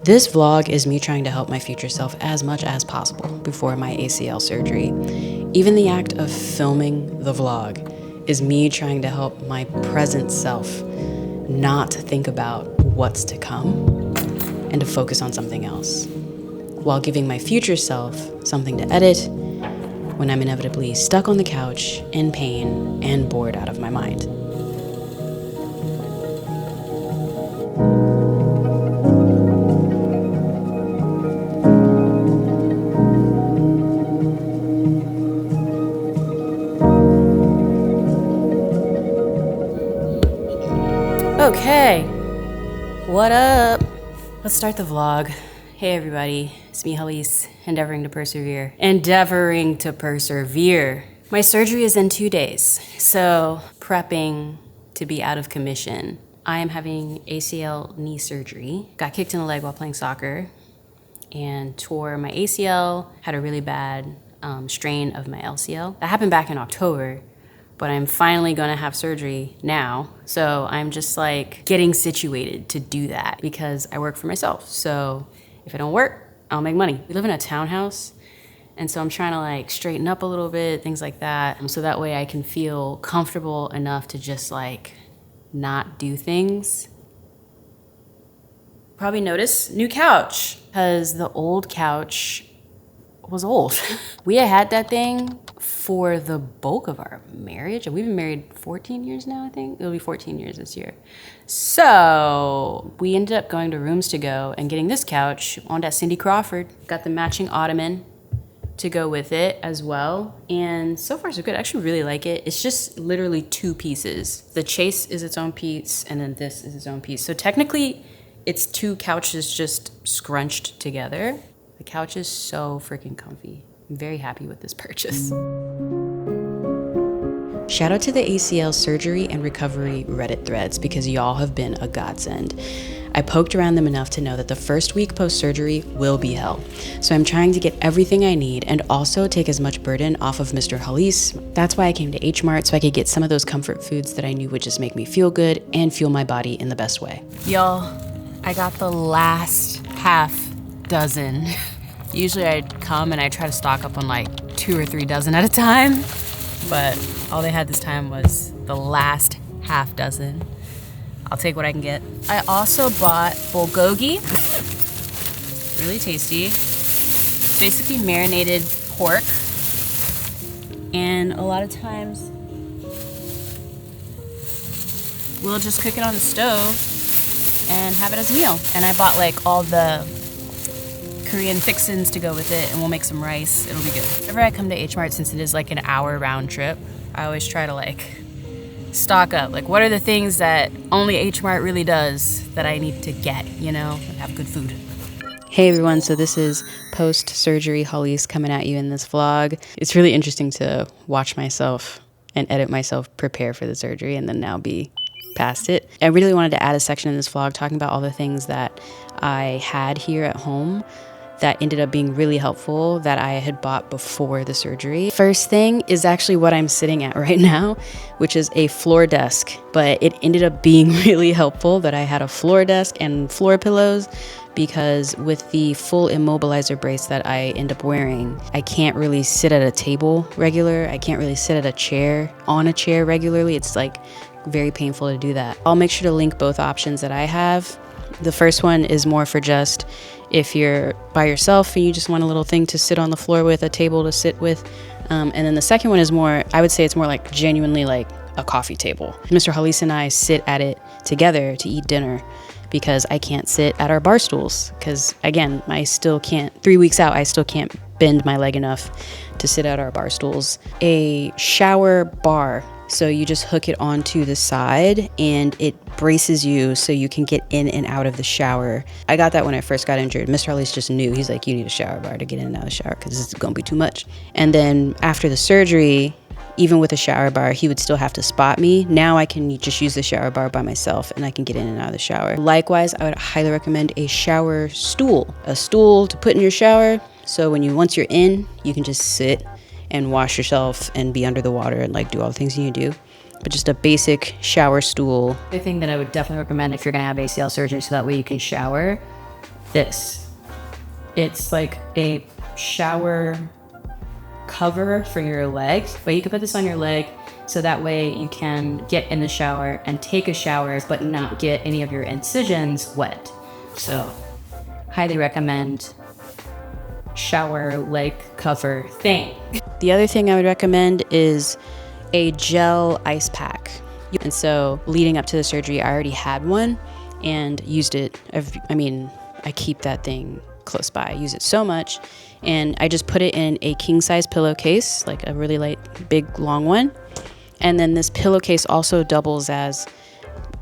This vlog is me trying to help my future self as much as possible before my ACL surgery. Even the act of filming the vlog is me trying to help my present self not think about what's to come and to focus on something else, while giving my future self something to edit when I'm inevitably stuck on the couch in pain and bored out of my mind. Okay, what up? Let's start the vlog. Hey everybody, it's me, Halise, endeavoring to persevere. My surgery is in 2 days, so prepping to be out of commission. I am having ACL knee surgery. Got kicked in the leg while playing soccer and tore my ACL, had a really bad strain of my LCL. That happened back in October, but I'm finally gonna have surgery now. So I'm just like getting situated to do that because I work for myself. So if I don't work, I'll make money. We live in a townhouse, and so I'm trying to like straighten up a little bit, things like that. So that way I can feel comfortable enough to just like not do things. Probably notice new couch, because the old couch was old. We had that thing for the bulk of our marriage, and we've been married 14 years now, I think. It'll be 14 years this year. So we ended up going to Rooms To Go and getting this couch on that Cindy Crawford. Got the matching ottoman to go with it as well. And so far so good. I actually really like it. It's just literally 2 pieces. The chase is its own piece, and then this is its own piece. So technically it's 2 couches just scrunched together. The couch is so freaking comfy. I'm very happy with this purchase. Shout out to the ACL surgery and recovery Reddit threads, because y'all have been a godsend. I poked around them enough to know that the first week post-surgery will be hell. So I'm trying to get everything I need and also take as much burden off of Mr. Halise. That's why I came to H Mart, so I could get some of those comfort foods that I knew would just make me feel good and fuel my body in the best way. Y'all, I got the last half dozen. Usually I'd come and I try to stock up on like 2 or 3 dozen at a time, but all they had this time was the last half dozen. I'll take what I can get. I also bought bulgogi, really tasty. It's basically marinated pork, and a lot of times we'll just cook it on the stove and have it as a meal. And I bought like all the Korean fixins to go with it, and we'll make some rice. It'll be good. Whenever I come to H Mart, since it is like an hour round trip, I always try to like stock up. Like, what are the things that only H Mart really does that I need to get, you know, and have good food. Hey everyone, so this is post-surgery Halise coming at you in this vlog. It's really interesting to watch myself and edit myself prepare for the surgery and then now be past it. I really wanted to add a section in this vlog talking about all the things that I had here at home that ended up being really helpful that I had bought before the surgery. First thing is actually what I'm sitting at right now, which is a floor desk, but it ended up being really helpful that I had a floor desk and floor pillows, because with the full immobilizer brace that I end up wearing, I can't really sit at a table regular. I can't really sit at a chair, on a chair regularly. It's like very painful to do that. I'll make sure to link both options that I have. The first one is more for just if you're by yourself and you just want a little thing to sit on the floor with, a table to sit with. And then the second one is more, I would say it's more like genuinely like a coffee table. Mr. Halise and I sit at it together to eat dinner because I can't sit at our bar stools. Because again, I still can't, 3 weeks out, I still can't bend my leg enough to sit at our bar stools. A shower bar. So you just hook it onto the side and it braces you so you can get in and out of the shower. I got that when I first got injured. Mr. Halise just knew. He's like, you need a shower bar to get in and out of the shower because it's gonna be too much. And then after the surgery, even with a shower bar, he would still have to spot me. Now I can just use the shower bar by myself and I can get in and out of the shower. Likewise, I would highly recommend a shower stool. A stool to put in your shower. So once you're in, you can just sit and wash yourself and be under the water and like do all the things you need to do. but just a basic shower stool. The thing that I would definitely recommend if you're gonna have ACL surgery so that way you can shower, this. It's like a shower cover for your legs, but you can put this on your leg so that way you can get in the shower and take a shower but not get any of your incisions wet. So highly recommend shower leg cover thing. The other thing I would recommend is a gel ice pack. And so leading up to the surgery, I already had one and used it. I keep that thing close by. I use it so much. And I just put it in a king size pillowcase, like a really light, big, long one. And then this pillowcase also doubles as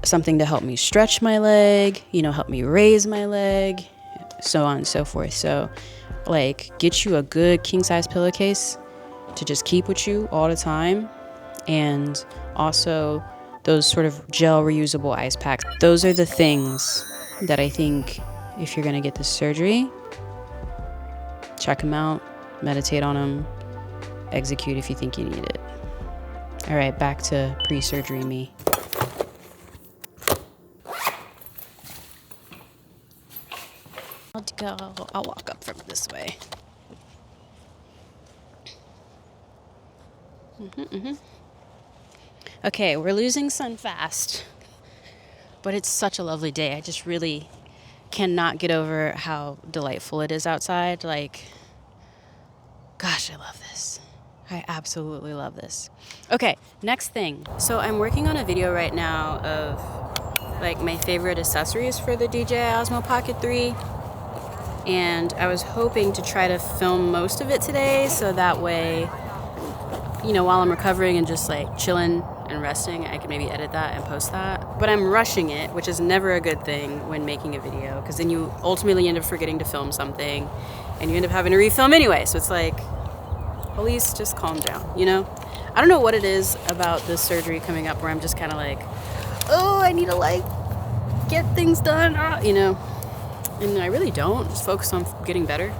something to help me stretch my leg, help me raise my leg, so on and so forth. So like get you a good king size pillowcase to just keep with you all the time. And also those sort of gel reusable ice packs. Those are the things that I think if you're gonna get this surgery, check them out, meditate on them, execute if you think you need it. All right, back to pre-surgery me. I'll walk up from this way. Okay, we're losing sun fast, but it's such a lovely day. I just really cannot get over how delightful it is outside. Like, gosh, I love this. I absolutely love this. Okay, next thing. So I'm working on a video right now of like my favorite accessories for the DJI Osmo Pocket 3. And I was hoping to try to film most of it today so that way, while I'm recovering and just like chilling and resting, I can maybe edit that and post that. But I'm rushing it, which is never a good thing when making a video, because then you ultimately end up forgetting to film something and you end up having to refilm anyway. So it's like, please just calm down, I don't know what it is about this surgery coming up where I'm just kind of like, oh, I need to like get things done, And I really don't, just focus on getting better,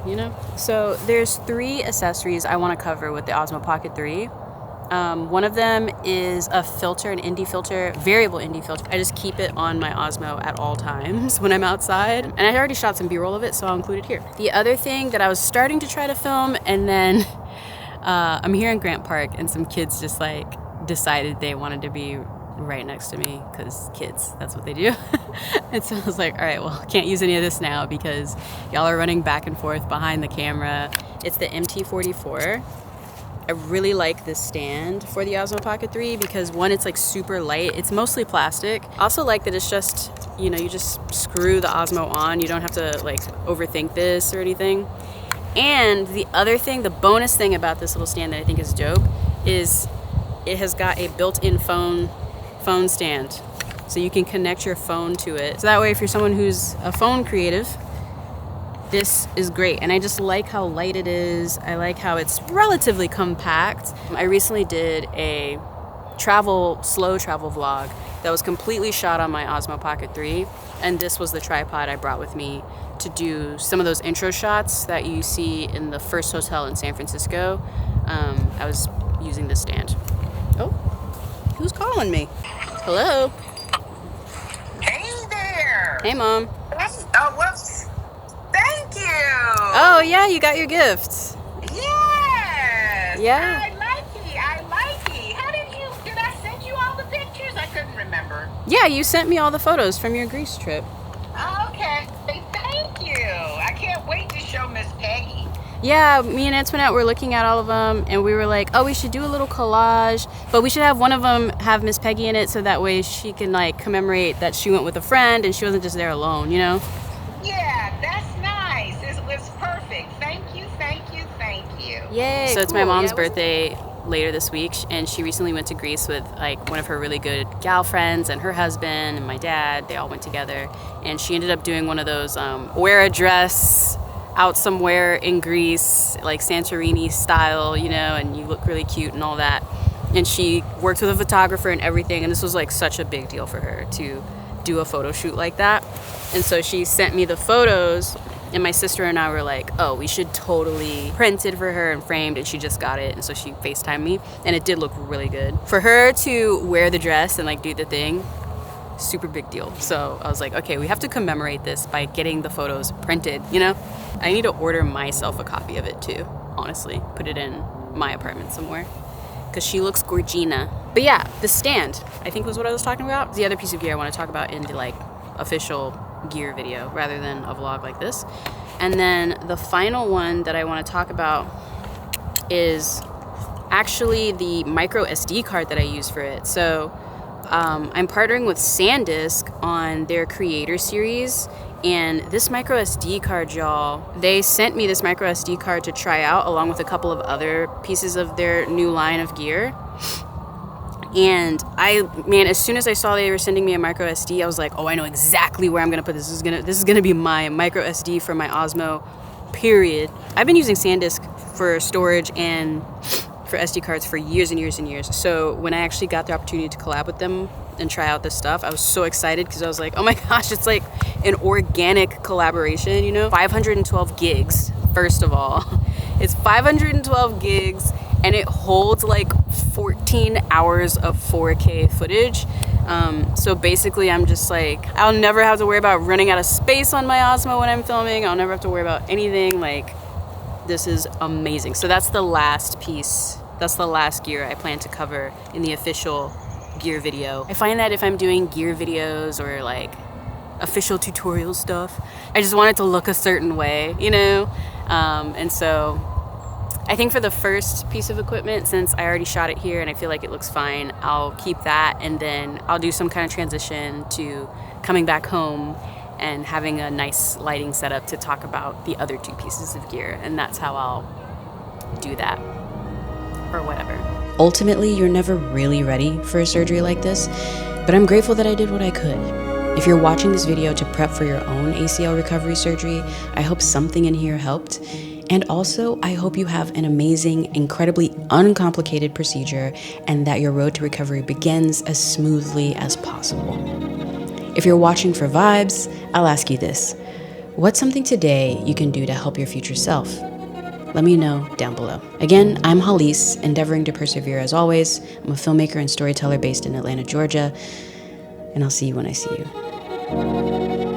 So there's 3 accessories I want to cover with the Osmo Pocket 3. One of them is a filter, an ND filter, variable ND filter. I just keep it on my Osmo at all times when I'm outside. And I already shot some B-roll of it, so I'll include it here. The other thing that I was starting to try to film, and then I'm here in Grant Park, and some kids just like decided they wanted to be right next to me, because kids, that's what they do. And so I was like, all right, well, can't use any of this now because y'all are running back and forth behind the camera. It's the MT44. I really like this stand for the Osmo Pocket 3 because one, it's like super light. It's mostly plastic. I also like that it's just, you just screw the Osmo on. You don't have to like overthink this or anything. And the other thing, the bonus thing about this little stand that I think is dope is it has got a built-in phone stand, so you can connect your phone to it. So that way, if you're someone who's a phone creative, this is great. And I just like how light it is. I like how it's relatively compact. I recently did a slow travel vlog that was completely shot on my Osmo Pocket 3, and this was the tripod I brought with me to do some of those intro shots that you see in the first hotel in San Francisco. I was using this stand. Oh, who's calling me? Hello. Hey there. Hey, Mom. Oh, whoops. Thank you. Oh, yeah, you got your gifts. Yes. Yeah. I like it. How did I send you all the pictures? I couldn't remember. Yeah, you sent me all the photos from your Greece trip. Okay. Thank you. I can't wait to show Miss Peggy. Yeah, me and Antoinette were looking at all of them, and we were like, oh, we should do a little collage, but we should have one of them have Miss Peggy in it so that way she can like commemorate that she went with a friend and she wasn't just there alone, Yeah, that's nice. It was perfect. Thank you. Yay. So it's my mom's birthday later this week, and she recently went to Greece with like one of her really good gal friends and her husband and my dad. They all went together, and she ended up doing one of those wear a dress out somewhere in Greece, like Santorini style, and you look really cute and all that. And she worked with a photographer and everything, and this was like such a big deal for her to do a photo shoot like that. And so she sent me the photos And my sister and I were like, oh, we should totally print it for her and framed, and she just got it. And so she FaceTimed me, and it did look really good. For her to wear the dress and like do the thing, super big deal. So I was like, okay, we have to commemorate this by getting the photos printed, you know? I need to order myself a copy of it too, honestly. Put it in my apartment somewhere, because she looks gorgina. But yeah, the stand, I think was what I was talking about. The other piece of gear I want to talk about in the like official gear video rather than a vlog like this. And then the final one that I want to talk about is actually the micro SD card that I use for it. So I'm partnering with SanDisk on their creator series, and this micro SD card, y'all, they sent me this micro SD card to try out along with a couple of other pieces of their new line of gear. And man, as soon as I saw they were sending me a micro SD, I was like, oh, I know exactly where I'm gonna put this. This is gonna be my micro SD for my Osmo, period. I've been using SanDisk for storage and for SD cards for years and years and years. So when I actually got the opportunity to collab with them and try out this stuff, I was so excited because I was like, oh my gosh, it's like an organic collaboration, you know? 512 gigs, first of all. It's 512 gigs, and it holds like 14 hours of 4K footage. So basically I'm just like, I'll never have to worry about running out of space on my Osmo when I'm filming. I'll never have to worry about anything. Like, this is amazing. So that's the last piece. That's the last gear I plan to cover in the official gear video. I find that if I'm doing gear videos or like official tutorial stuff, I just want it to look a certain way, you know? And so I think for the first piece of equipment, since I already shot it here and I feel like it looks fine, I'll keep that, and then I'll do some kind of transition to coming back home and having a nice lighting setup to talk about the other two pieces of gear. And that's how I'll do that, or whatever. Ultimately, you're never really ready for a surgery like this, but I'm grateful that I did what I could. If you're watching this video to prep for your own ACL recovery surgery, I hope something in here helped. And also, I hope you have an amazing, incredibly uncomplicated procedure, and that your road to recovery begins as smoothly as possible. If you're watching for vibes, I'll ask you this. What's something today you can do to help your future self? Let me know down below. Again, I'm Halise, endeavoring to persevere as always. I'm a filmmaker and storyteller based in Atlanta, Georgia, and I'll see you when I see you.